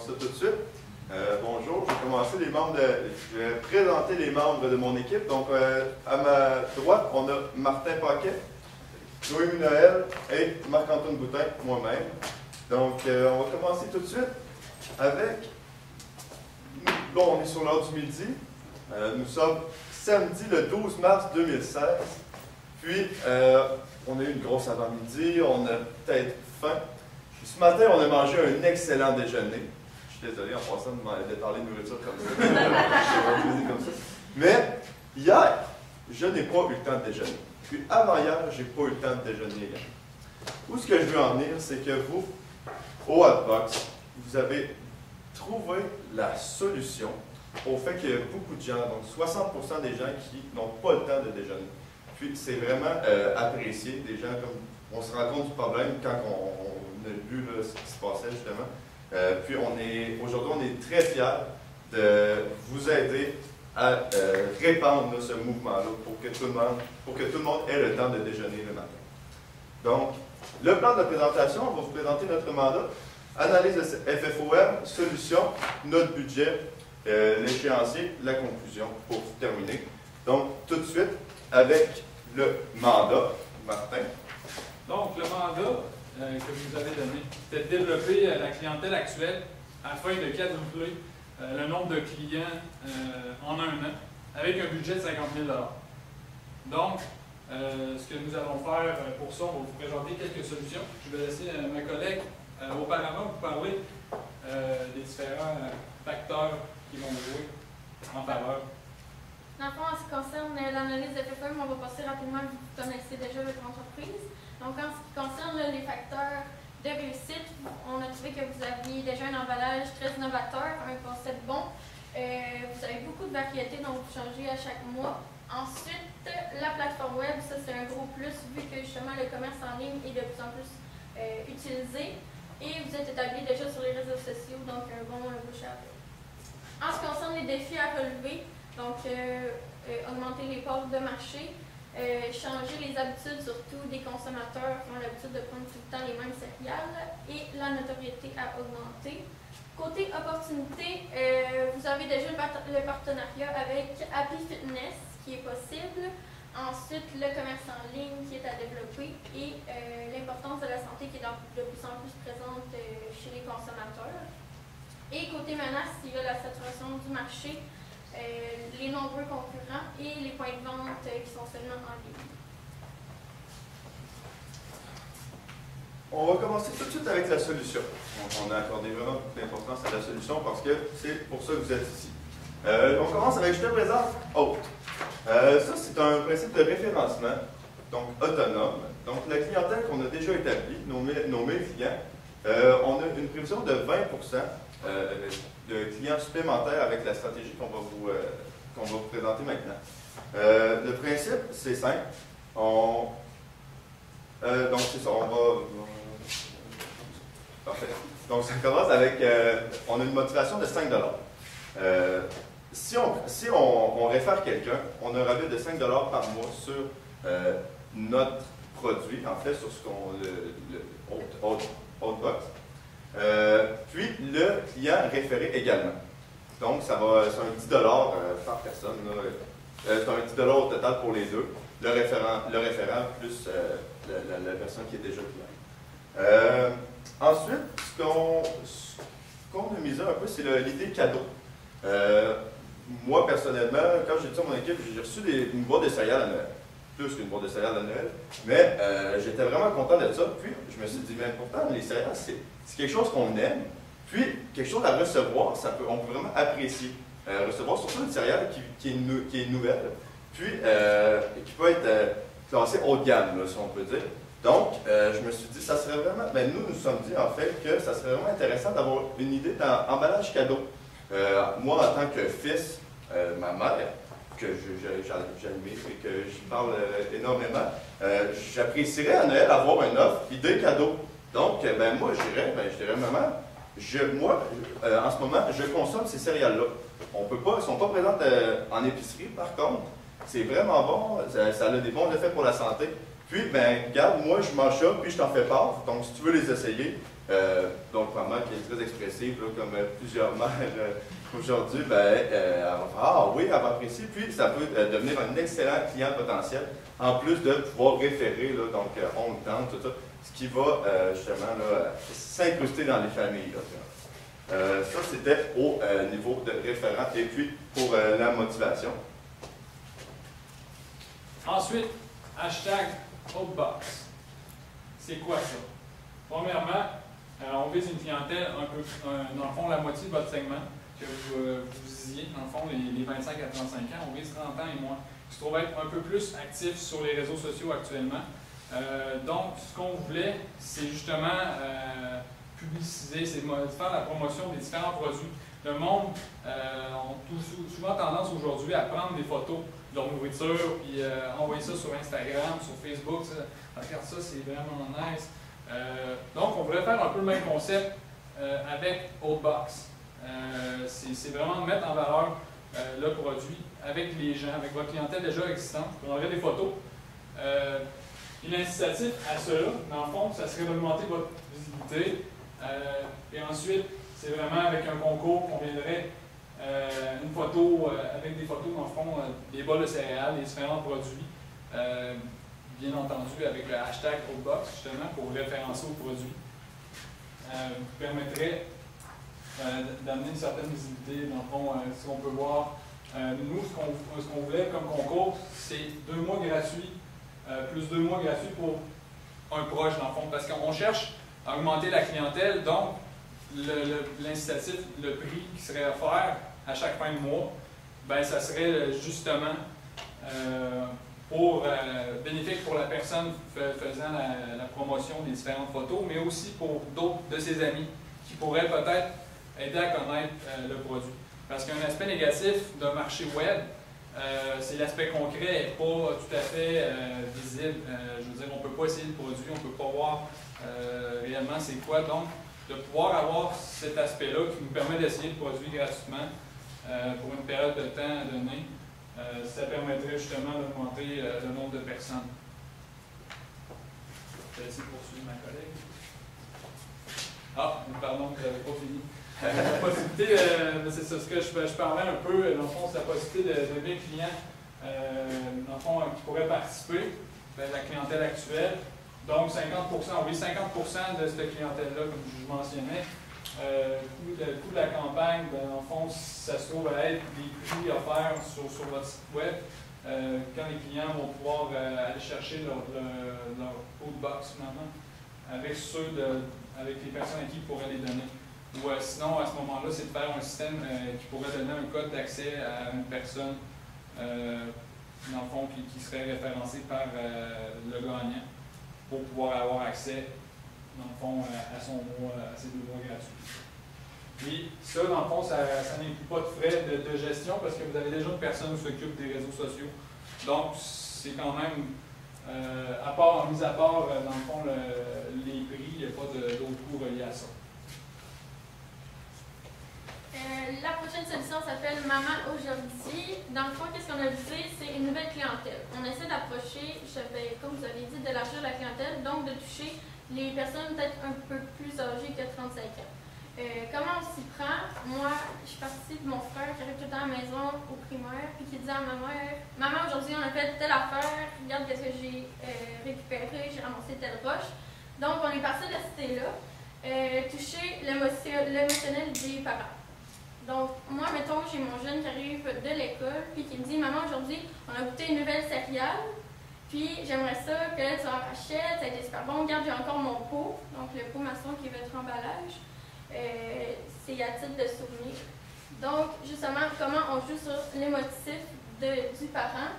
ça tout de suite. Bonjour, je vais présenter les membres de mon équipe. Donc, à ma droite, on a Martin Paquet, Noémie Noël et Marc-Antoine Boutin, moi-même. Donc, on va commencer tout de suite avec... Bon, on est sur l'heure du midi. Nous sommes samedi le 12 mars 2016. Puis, on a eu une grosse avant-midi, on a peut-être faim. Ce matin, on a mangé un excellent déjeuner. Je suis désolé en passant de parler de nourriture comme ça. Mais hier, je n'ai pas eu le temps de déjeuner. Puis avant-hier, je n'ai pas eu le temps de déjeuner également. Où ce que je veux en venir, c'est que vous, au Hotbox, vous avez trouvé la solution au fait qu'il y a beaucoup de gens, donc 60% des gens qui n'ont pas le temps de déjeuner. Puis c'est vraiment apprécié, des gens comme on se rend compte du problème quand on a vu là, ce qui se passait justement. Puis aujourd'hui, on est très fiers de vous aider à répandre là, ce mouvement-là pour que tout le monde ait le temps de déjeuner le matin. Donc, le plan de présentation, on va vous présenter notre mandat, analyse de FFOM, solution, notre budget, l'échéancier, la conclusion pour terminer. Donc, tout de suite, avec le mandat, Martin. Donc, le mandat que vous avez donné, c'était de développer la clientèle actuelle afin de quadrupler le nombre de clients en un an avec un budget de 50 000 $. Donc, ce que nous allons faire pour ça, on va vous présenter quelques solutions. Je vais laisser ma collègue auparavant vous parler des différents facteurs qui vont jouer en faveur. Dans le fond, en ce qui concerne l'analyse de FFM, on va passer rapidement, vous connaissez déjà votre entreprise. Donc, en ce qui concerne les facteurs de réussite, on a trouvé que vous aviez déjà un emballage très innovateur, un concept bon. Vous avez beaucoup de variétés, donc vous changez à chaque mois. Ensuite, la plateforme web, ça c'est un gros plus vu que justement le commerce en ligne est de plus en plus utilisé. Et vous êtes établi déjà sur les réseaux sociaux, donc un bon bouche à oreille. En ce qui concerne les défis à relever, donc augmenter les parts de marché, changer les habitudes surtout des consommateurs qui ont l'habitude de prendre tout le temps les mêmes céréales et la notoriété à augmenter. Côté opportunité, vous avez déjà le partenariat avec Happy Fitness qui est possible. Ensuite, le commerce en ligne qui est à développer et l'importance de la santé qui est de plus en plus présente chez les consommateurs. Et côté menace, il y a la saturation du marché, les nombreux concurrents et les points de vente qui sont seulement en ligne. On va commencer tout de suite avec la solution. Donc, on a accordé vraiment beaucoup d'importance à la solution parce que c'est pour ça que vous êtes ici. On commence avec, je te présente Hôte. Ça, c'est un principe de référencement, donc autonome. Donc, la clientèle qu'on a déjà établie, nos 1000 clients, on a une prévision de 20% de clients supplémentaires avec la stratégie qu'on va vous présenter maintenant. Le principe, c'est simple. Donc, c'est ça, Parfait. Donc, ça commence avec, on a une motivation de 5 $. Si on réfère quelqu'un, on a un rabais de 5 $ par mois sur notre produit, en fait, sur ce qu'on le Hotbox. Puis, le client référé également. Donc, c'est un 10 $ par personne. C'est un 10 $ au total pour les deux. Le référent plus la personne qui est déjà client. Ensuite, ce qu'on a misé un peu, c'est l'idée cadeau. Moi, personnellement, quand j'ai dit à mon équipe, j'ai reçu une boîte de céréales à Noël. Plus qu'une boîte de céréales à Noël. Mais j'étais vraiment content de ça. Puis, je me suis dit, mais pourtant, les céréales, c'est quelque chose qu'on aime. Puis, quelque chose à recevoir, on peut vraiment apprécier. Recevoir surtout une céréale qui est nouvelle. Puis, qui peut être classée haut de gamme, là, si on peut dire. Donc, je me suis dit, ça serait vraiment... nous sommes dit, en fait, que ça serait vraiment intéressant d'avoir une idée d'emballage cadeau. Moi, en tant que fils, ma mère, que j'admire et que j'y parle énormément, j'apprécierais à Noël avoir une offre idée cadeau. Donc, moi, je dirais, maman, en ce moment, je consomme ces céréales-là. Elles ne sont pas présentes en épicerie, par contre, c'est vraiment bon, ça a des bons effets pour la santé. Puis, regarde, moi, je mange ça, puis je t'en fais part. Donc, si tu veux les essayer, Donc, maman qui est très expressive, là, comme plusieurs mères aujourd'hui, ben, elle va faire ah oui, elle va apprécier. Puis, ça peut devenir un excellent client potentiel, en plus de pouvoir référer, là, donc oncle, tante, tout ça, ce qui va justement s'incruster dans les familles. Là, ça, c'était au niveau de référent. Et puis, pour la motivation. Ensuite, hashtag Outbox. C'est quoi ça? Premièrement, on vise une clientèle un peu, dans le fond, la moitié de votre segment, que vous visiez, dans le fond, les 25 à 35 ans, on vise 30 ans et moins, qui se trouvent être un peu plus actifs sur les réseaux sociaux actuellement. Donc, ce qu'on voulait, c'est justement publiciser, c'est faire la promotion des différents produits. Le monde a souvent tendance aujourd'hui à prendre des photos de leur nourriture, puis envoyer ça sur Instagram, sur Facebook. Ça, regarde ça, c'est vraiment nice. Donc, on voudrait faire un peu le même concept avec Outbox. C'est vraiment de mettre en valeur le produit avec les gens, avec votre clientèle déjà existante. Vous prendrez des photos. L'incitatif à cela, dans le fond, ça serait d'augmenter votre visibilité. Et ensuite, c'est vraiment avec un concours qu'on viendrait une photo avec des photos, dans le fond, des bols de céréales, des différents produits. Bien entendu, avec le hashtag Outbox, justement, pour référencer au produit, vous permettrait d'amener une certaine visibilité. Dans le fond, si on peut voir, nous, ce qu'on voulait comme concours, c'est 2 mois gratuits, plus 2 mois gratuits pour un proche, dans le fond, parce qu'on cherche à augmenter la clientèle, donc l'incitatif, le prix qui serait offert à chaque fin de mois, ben, ça serait justement bénéfique pour la personne faisant la promotion des différentes photos, mais aussi pour d'autres de ses amis qui pourraient peut-être aider à connaître le produit. Parce qu'un aspect négatif d'un marché web, c'est l'aspect concret et pas tout à fait visible. Je veux dire, on ne peut pas essayer le produit, on ne peut pas voir réellement c'est quoi. Donc, de pouvoir avoir cet aspect-là qui nous permet d'essayer le produit gratuitement pour une période de temps donnée, ça permettrait justement d'augmenter le nombre de personnes. Je vais essayer de poursuivre ma collègue. Ah, pardon, je n'avais pas fini. La possibilité, c'est ce que je parlais un peu, dans le fond, c'est la possibilité de 20 clients dans le fond, qui pourraient participer, la clientèle actuelle. Donc 50%, oui, 50% de cette clientèle-là, comme je mentionnais. Le coût de la campagne, dans le fond, ça se trouve à être des prix offerts sur votre site web quand les clients vont pouvoir aller chercher leur Outbox finalement avec les personnes à qui ils pourraient les donner. Ou sinon, à ce moment-là, c'est de faire un système qui pourrait donner un code d'accès à une personne, dans le fond, qui serait référencée par le gagnant pour pouvoir avoir accès, dans le fond, à ses 2 mois gratuits. Puis ça, dans le fond, ça n'inclut pas de frais de gestion parce que vous avez déjà une personne qui s'occupe des réseaux sociaux. Donc, c'est quand même, mis à part, dans le fond, les prix, il n'y a pas d'autres coûts reliés à ça. La prochaine solution s'appelle Maman aujourd'hui. Dans le fond, qu'est-ce qu'on a visé? C'est une nouvelle clientèle. On essaie d'approcher, comme vous avez dit, d'élargir la clientèle, donc de toucher les personnes peut-être un peu plus âgées que 35 ans. Comment on s'y prend? Moi, je suis partie de mon frère qui arrive tout le temps à la maison au primaire, puis qui dit à ma mère, Maman, aujourd'hui, on a fait telle affaire, regarde ce que j'ai récupéré, j'ai ramassé telle roche. Donc, on est parti de cette idée-là, toucher l'émotionnel des parents. Donc, moi, mettons, j'ai mon jeune qui arrive de l'école, puis qui me dit, Maman, aujourd'hui, on a goûté une nouvelle céréale, puis j'aimerais ça que tu en rachètes, ça a été super bon. Regarde, j'ai encore mon pot, donc le pot maçon qui est votre emballage. C'est à titre de souvenir. Donc, justement, comment on joue sur l'émotif du parent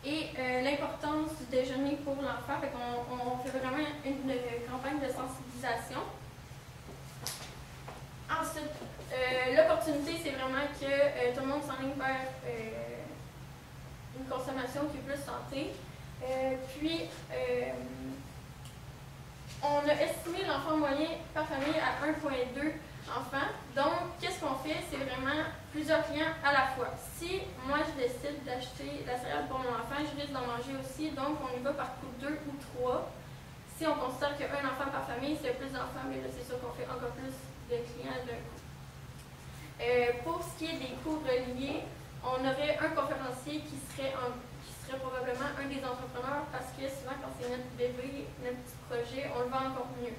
et l'importance du déjeuner pour l'enfant. Fait qu'on fait vraiment une campagne de sensibilisation. Ensuite, l'opportunité, c'est vraiment que tout le monde s'enligne vers une consommation qui est plus santé. On a estimé l'enfant moyen par famille à 1,2 enfants. Donc, qu'est-ce qu'on fait? C'est vraiment plusieurs clients à la fois. Si moi, je décide d'acheter la céréale pour mon enfant, je risque d'en manger aussi. Donc, on y va par coup 2 ou 3. Si on considère qu'il y a un enfant par famille, s'il y a plus d'enfants, mais là, c'est sûr qu'on fait encore plus de clients d'un coup. Pour ce qui est des coûts reliés, on aurait un conférencier qui serait probablement un des entrepreneurs parce que souvent, quand c'est notre bébé, notre petit projet, on le vend encore mieux.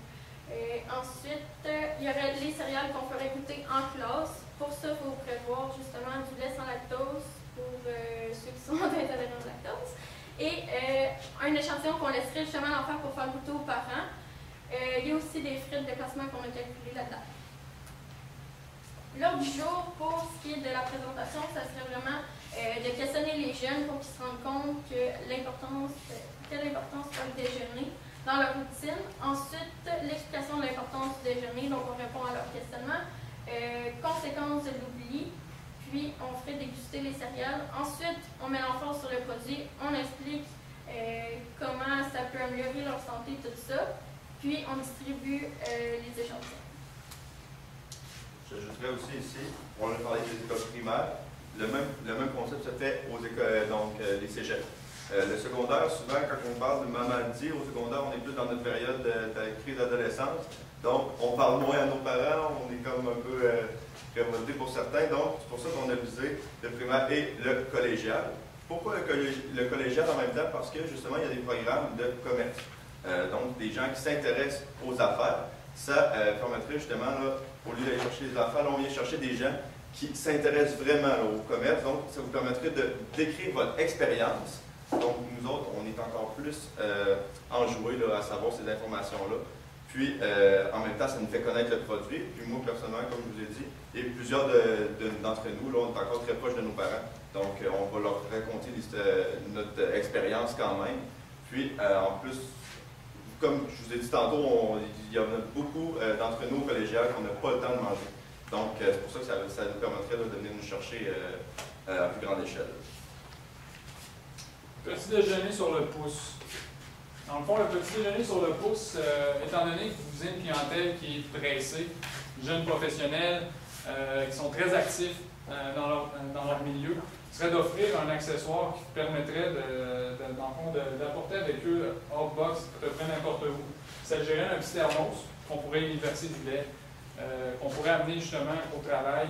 Ensuite, il y aurait les céréales qu'on ferait goûter en classe. Pour ça, il faut prévoir justement du lait sans lactose pour ceux qui sont intolérants au lactose. Et un échantillon qu'on laisserait justement à l'enfant pour faire goûter aux parents. Il y a aussi des frais de déplacement qu'on a calculés là-dedans. L'ordre du jour, pour ce qui est de la présentation, ça serait vraiment de questionner les jeunes pour qu'ils se rendent compte quelle importance a le déjeuner dans leur routine. Ensuite, l'explication de l'importance du déjeuner, donc on répond à leur questionnement. Conséquences de l'oubli, puis on ferait déguster les céréales. Ensuite, on met l'emphase sur le produit, on explique comment ça peut améliorer leur santé, tout ça. Puis on distribue les échantillons. J'ajouterais aussi ici, on a parlé des écoles primaires, le même concept se fait aux écoles, donc les cégeps. Le secondaire, souvent, quand on parle de maladie, au secondaire, on est plus dans notre période de crise d'adolescence. Donc, on parle moins à nos parents, on est comme un peu révolté pour certains. Donc, c'est pour ça qu'on a visé le primaire et le collégial. Pourquoi le collégial en même temps? Parce que, justement, il y a des programmes de commerce. Donc, des gens qui s'intéressent aux affaires. Ça permettrait justement, là, au lieu d'aller chercher des affaires, là, on vient chercher des gens qui s'intéressent vraiment là, au commerce. Donc, ça vous permettrait de décrire votre expérience. Donc, nous autres, on est encore plus enjoués là, à savoir ces informations-là. Puis, en même temps, ça nous fait connaître le produit. Puis, moi, personnellement, comme je vous ai dit, et plusieurs d'entre nous, là, on est encore très proches de nos parents. Donc, on va leur raconter notre expérience quand même. Puis, en plus, comme je vous ai dit tantôt, il y en a beaucoup d'entre nous au collégial qu'on n'a pas le temps de manger. Donc, c'est pour ça que ça nous permettrait de venir nous chercher à plus grande échelle. Petit déjeuner sur le pouce. Dans le fond, le petit déjeuner sur le pouce, étant donné que vous avez une clientèle qui est pressée, jeunes professionnels, qui sont très actifs dans leur milieu, serait d'offrir un accessoire qui permettrait d'apporter avec eux hors box à peu près n'importe où. Il s'agirait d'un petit thermos qu'on pourrait y verser du lait, qu'on pourrait amener justement au travail,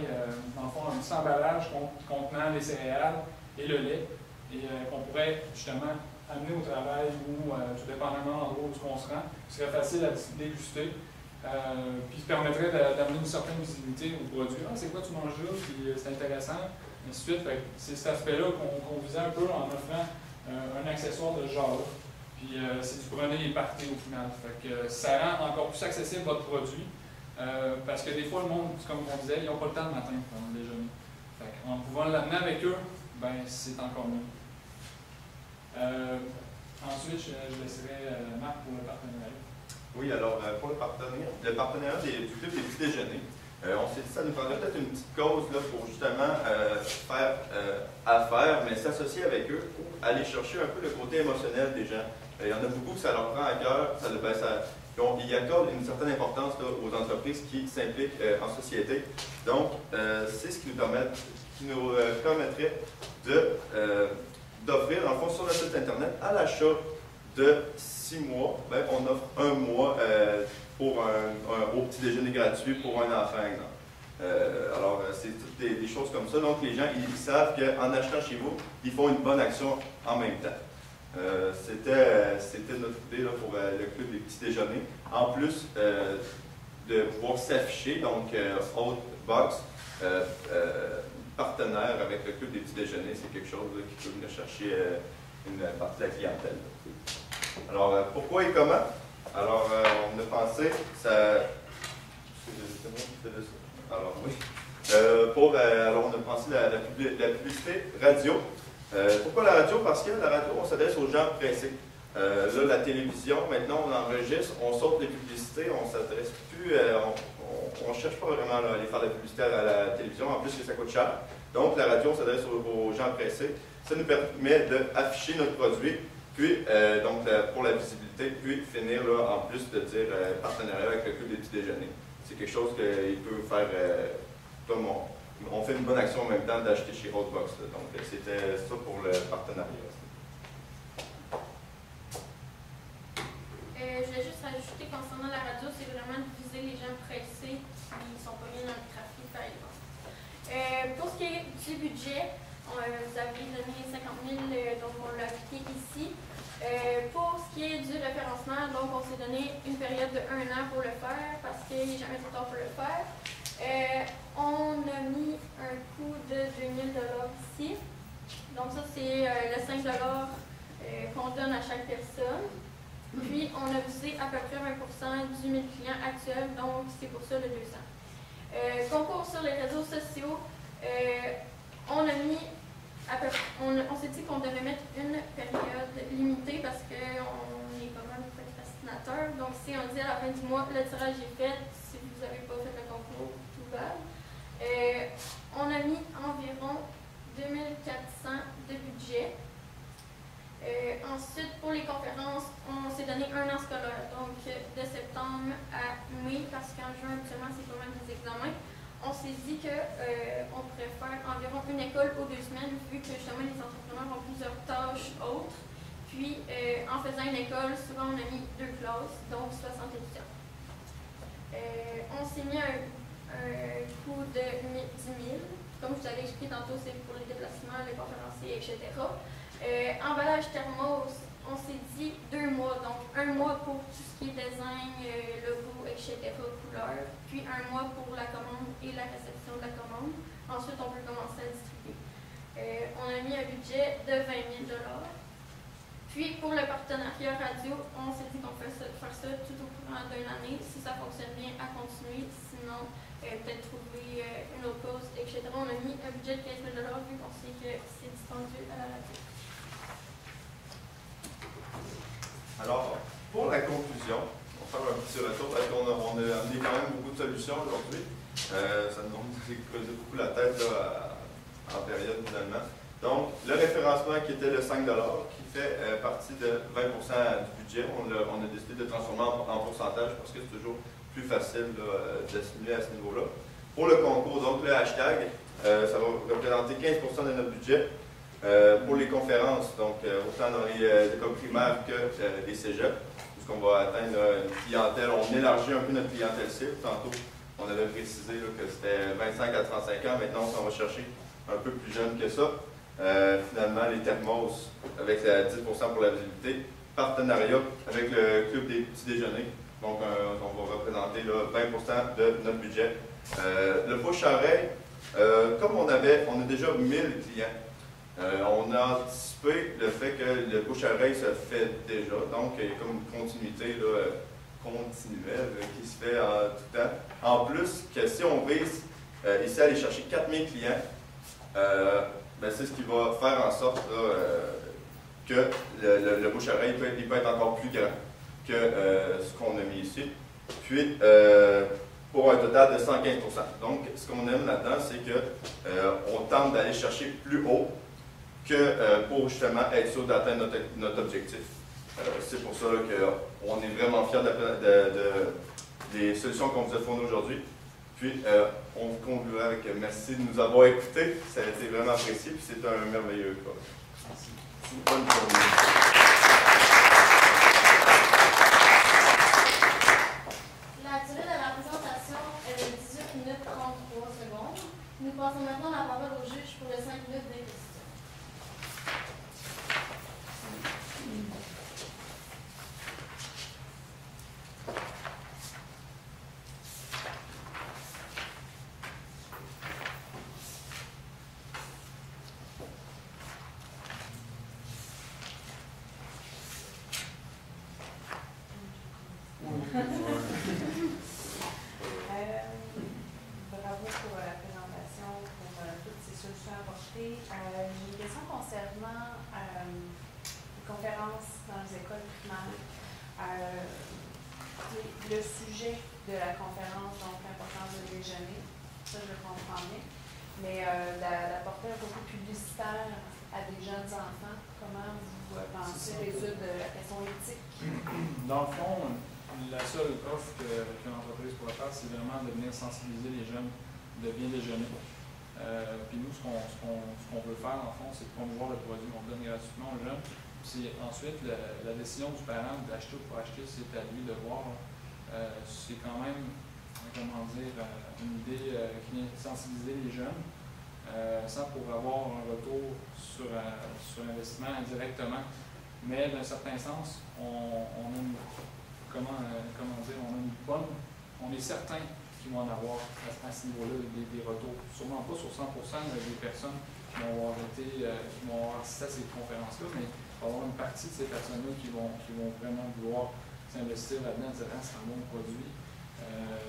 dans le fond, un petit emballage contenant les céréales et le lait, et qu'on pourrait justement amener au travail ou, tout dépendamment en gros où on se rend, ce serait facile à déguster. Puis permettrait d'amener une certaine visibilité au produit. Ah, c'est quoi tu manges là? Puis c'est intéressant. Et ainsi de suite. C'est cet aspect-là qu'on visait un peu en offrant un accessoire de ce genre-là. Puis c'est du prenez et partez au final. Fait que ça rend encore plus accessible votre produit. Parce que des fois, le monde, comme on disait, ils n'ont pas le temps le matin pendant le déjeuner. Fait en pouvant l'amener avec eux, ben c'est encore mieux. Ensuite, je laisserai Marc pour le partenariat. Oui, alors pour le partenariat du Club des petits déjeuners, on s'est dit que ça nous prendrait peut-être une petite cause là, pour justement faire affaire, mais s'associer avec eux pour aller chercher un peu le côté émotionnel des gens. Il y en a beaucoup que ça leur prend à cœur, ils accordent une certaine importance là, aux entreprises qui s'impliquent en société. Donc, c'est ce qui nous permettrait d'offrir, dans le fond, sur le site Internet, à l'achat de 6 mois, ben, on offre 1 mois pour au petit déjeuner gratuit pour un enfant. Alors, c'est toutes des choses comme ça. Donc, les gens, ils savent qu'en achetant chez vous, ils font une bonne action en même temps. C'était notre idée là, pour le Club des petits déjeuners. En plus de pouvoir s'afficher, donc Haute Box, partenaire avec le Club des petits déjeuners, c'est quelque chose là, qui peut venir chercher une partie de la clientèle. Alors, pourquoi et comment? Alors, on a pensé, alors, oui. Alors, on a pensé la publicité radio. Pourquoi la radio? Parce que la radio, on s'adresse aux gens pressés. Là, la télévision, maintenant, on enregistre, on saute les publicités, on ne s'adresse plus, on ne cherche pas vraiment là, à aller faire de la publicité à la télévision, en plus que ça coûte cher. Donc, la radio, on s'adresse aux gens pressés. Ça nous permet d'afficher notre produit, puis, donc, pour la visibilité, puis finir, là, en plus de dire partenariat avec le Club des petits déjeuners. C'est quelque chose qu'il peut faire, comme on fait une bonne action en même temps d'acheter chez Roadbox. Donc, c'était ça pour le partenariat. Je vais vraiment de viser les gens pressés qui ne sont pas bien dans le trafic, par exemple. Pour ce qui est du budget, vous avez donné 50 000, donc on l'a appliqué ici. Pour ce qui est du référencement, donc on s'est donné une période de 1 an pour le faire parce qu'il n'est jamais trop tard pour le faire. On a mis un coût de 2 000 $ ici. Donc ça, c'est le 5 $ qu'on donne à chaque personne. Puis, on a visé à peu près 20% du 1000 clients actuels, donc c'est pour ça le 200. Concours sur les réseaux sociaux, on a mis on s'est dit qu'on devait mettre une période limitée parce qu'on est quand même procrastinateur. Donc, si on dit à la fin du mois, le tirage est fait, si vous n'avez pas fait le concours, tout va. On a mis environ 2400 de budget. Ensuite, pour les conférences, on s'est donné un an scolaire, donc de septembre à mai, parce qu'en juin, actuellement, c'est quand même des examens. On s'est dit qu'on pourrait faire environ une école aux 2 semaines, vu que justement les entrepreneurs ont plusieurs tâches autres. Puis, en faisant une école, souvent on a mis 2 classes, donc 60 étudiants. On s'est mis un coût de 10 000. Comme je vous avais expliqué tantôt, c'est pour les déplacements, les conférenciers, etc. Emballage thermos, on s'est dit 2 mois, donc 1 mois pour tout ce qui est design, logo, etc., couleur, puis 1 mois pour la commande et la réception de la commande. Ensuite, on peut commencer à distribuer. On a mis un budget de 20 000 $. Puis, pour le partenariat radio, on s'est dit qu'on fait faire ça tout au courant d'une année. Si ça fonctionne bien, à continuer. Sinon, peut-être trouver une autre cause, etc. On a mis un budget de 15 000 $ vu qu'on sait que c'est dispendieux à la radio. Alors, pour la conclusion, on va faire un petit retour parce qu'on a amené quand même beaucoup de solutions aujourd'hui. Ça nous a creusé beaucoup la tête là, en période finalement. Donc, le référencement qui était le 5 $, qui fait partie de 20% du budget, on a décidé de transformer en pourcentage parce que c'est toujours plus facile d'estimer à ce niveau-là. Pour le concours, donc le hashtag, ça va représenter 15% de notre budget. Pour les conférences, donc autant dans les écoles primaires que les cégeps, puisqu'on va atteindre une clientèle, on élargit un peu notre clientèle cible. Tantôt, on avait précisé là, que c'était 25 à 35 ans, maintenant on s'en va chercher un peu plus jeune que ça. Finalement, les thermos avec 10% pour la visibilité, partenariat avec le club des petits déjeuners, donc on va représenter là, 20% de notre budget. Le bouche-oreille, comme on a déjà 1000 clients, on a anticipé le fait que le bouche-oreille se fait déjà, donc il y a comme une continuité là, continuelle qui se fait en tout temps. En plus, que si on vise ici à aller chercher 4000 clients, ben c'est ce qui va faire en sorte là, que le bouche-oreille peut être encore plus grand que ce qu'on a mis ici. Puis, pour un total de 115%. Donc, ce qu'on aime là-dedans, c'est qu'on tente d'aller chercher plus haut que pour justement être sûr d'atteindre notre objectif. C'est pour ça qu'on est vraiment fiers des solutions qu'on vous a fournies aujourd'hui. Puis, on vous conclut avec merci de nous avoir écoutés. Ça a été vraiment apprécié, puis c'est un merveilleux cas. Merci. Bonne journée. La durée de la présentation est de 18 minutes 33 secondes. Nous passons maintenant la parole au juge pour les 5 minutes des questions. Bravo pour la présentation, pour toutes ces solutions apportées. J'ai une question concernant les conférences dans les écoles primaires. Le sujet de la conférence, donc l'importance de déjeuner, ça je le comprends bien, mais d'apporter un côté publicitaire à des jeunes enfants, comment vous pensez résoudre la question éthique? Dans le fond, la seule offre qu'une entreprise pourrait faire, c'est vraiment de venir sensibiliser les jeunes de bien déjeuner. Puis nous, ce qu'on veut faire, en fond, c'est promouvoir le produit qu'on donne gratuitement aux jeunes. C'est ensuite la décision du parent d'acheter ou pas acheter, c'est à lui de voir. c'est quand même, comment dire, une idée qui vient sensibiliser les jeunes, sans pour avoir un retour sur investissement indirectement. Mais d'un certain sens, on a une, comment dire, on est certain qu'ils vont en avoir à ce niveau-là des retours. Sûrement pas sur 100% des personnes qui vont avoir assisté à ces conférences-là, mais il va y avoir une partie de ces personnes-là qui vont vraiment vouloir s'investir là-dedans en disant « c'est un bon produit ».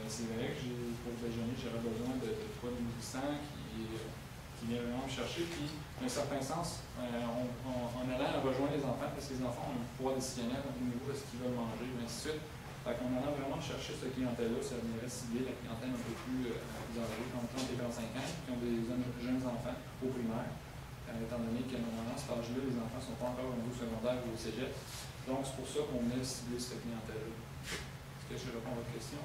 C'est vrai que pour le déjeuner, j'aurais besoin de quoi de nourrissant qui vient vraiment me chercher. Puis, d'un certain sens, en allant rejoindre les enfants, parce que les enfants ont un pouvoir décisionnel au niveau de ce qu'ils veulent manger, et ainsi de suite. Fait qu'en allant vraiment chercher cette clientèle-là, ça viendrait cibler la clientèle un peu plus âgée, entre 30 et 45 ans, qui ont des jeunes enfants au primaire, étant donné que normalement, à cet âge-là, les enfants ne sont pas encore au niveau secondaire ou au cégep. Donc, c'est pour ça qu'on venait cibler cette clientèle-là. Est-ce que je réponds à votre question?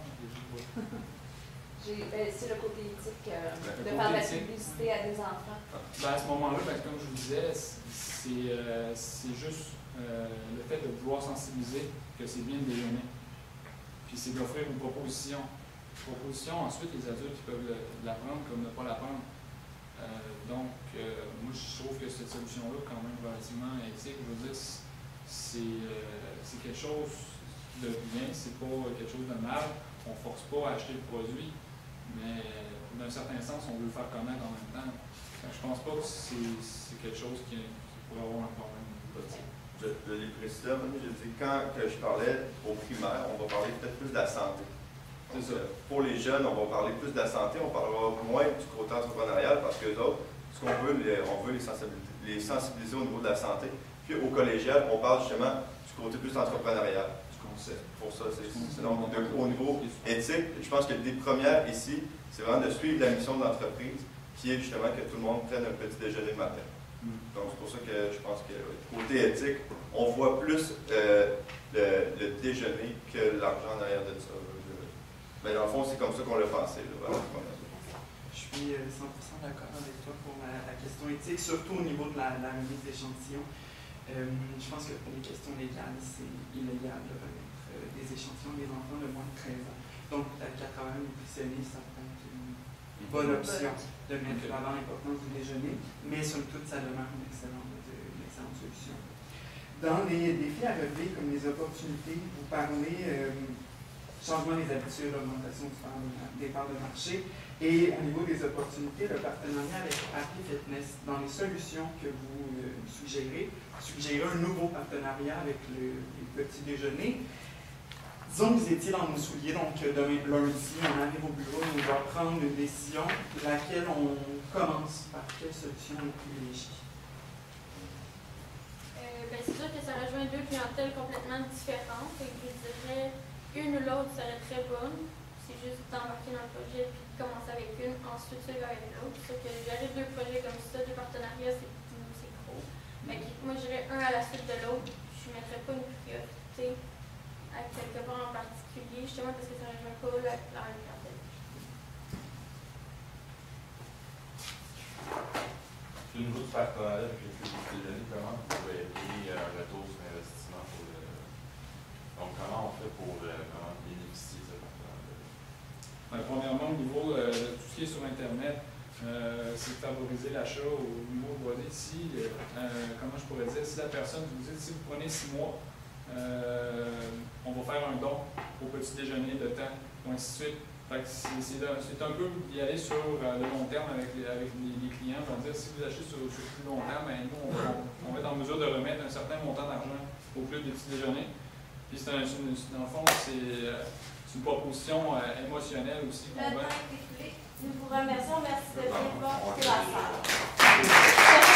C'est le côté éthique de faire de la publicité à des enfants. À ce moment-là, comme je vous disais, c'est juste le fait de vouloir sensibiliser que c'est bien de déjeuner. Puis c'est d'offrir une proposition. Ensuite, les adultes peuvent l'apprendre comme ne pas l'apprendre. Moi, je trouve que cette solution-là, quand même relativement éthique, je veux dire, c'est quelque chose de bien, c'est pas quelque chose de mal. On ne force pas à acheter le produit, mais d'un certain sens, on veut le faire connaître en même temps. Je pense pas que c'est quelque chose qui pourrait avoir un problème. Je l'ai précisé, quand je parlais au primaire, on va parler peut-être plus de la santé. Donc, pour les jeunes, on va parler plus de la santé, on parlera moins du côté entrepreneurial parce qu'eux autres, ce qu'on veut, on veut les sensibiliser au niveau de la santé. Puis au collégial, on parle justement du côté plus entrepreneurial. Pour ça, donc au niveau éthique, je pense que l'idée première ici, c'est vraiment de suivre la mission de l'entreprise, qui est justement que tout le monde prenne un petit déjeuner le matin. Donc c'est pour ça que je pense que côté éthique, on voit plus le déjeuner que l'argent derrière de ça. Mais dans le fond, c'est comme ça qu'on l'a pensé. Voilà. Je suis 100% d'accord avec toi pour la question éthique, surtout au niveau de la mise d'échantillons. Je pense que pour les questions légales, c'est illégal de remettre des échantillons des enfants de moins de 13 ans. Donc, peut-être qu'à travers le nutritionniste, ça peut être une bonne option de mettre avant l'importance du déjeuner, mais somme toute, ça demeure une excellente solution. Dans les défis à relever, comme les opportunités, vous parlez changement des habitudes, augmentation des parts de marché, et au niveau des opportunités, le partenariat avec Happy Fitness. Dans les solutions que vous suggérez un nouveau partenariat avec les petits déjeuners. Disons que vous étiez dans nos souliers, donc demain lundi, on arrive au bureau, on doit prendre une décision, laquelle on commence par quelle solution on privilégie? C'est sûr que ça rejoint deux clientèles complètement différentes. Et je dirais une ou l'autre serait très bonne. C'est juste d'embarquer dans le projet puis de commencer avec une, ensuite suivre avec l'autre. C'est que j'arrive deux projets comme ça, deux partenariats, c'est gros. Moi, je dirais un à la suite de l'autre. Je ne mettrais pas une priorité à quelque part en particulier, justement parce que ça ne rejoint pas la même clientèle. Au niveau du partenariat avec les petits déjeuners, comment vous pouvez aider un retour sur investissement pour le... Donc, comment on fait pour vraiment bénéficier de ce partenariat? Premièrement, au niveau de tout ce qui est sur Internet, c'est de favoriser l'achat au niveau boisé. Comment je pourrais dire, si la personne vous dit, si vous prenez 6 mois, on va faire un don au petit déjeuner de temps, ou ainsi de suite. C'est un peu d'y aller sur le long terme avec les clients. On va dire, si vous achetez sur plus long terme, ben, nous, on va être en mesure de remettre un certain montant d'argent au club des petits déjeuners. Puis dans le fond, c'est une proposition émotionnelle aussi. Le temps est écoulé. Nous vous remercions. Merci de bien voir la salle.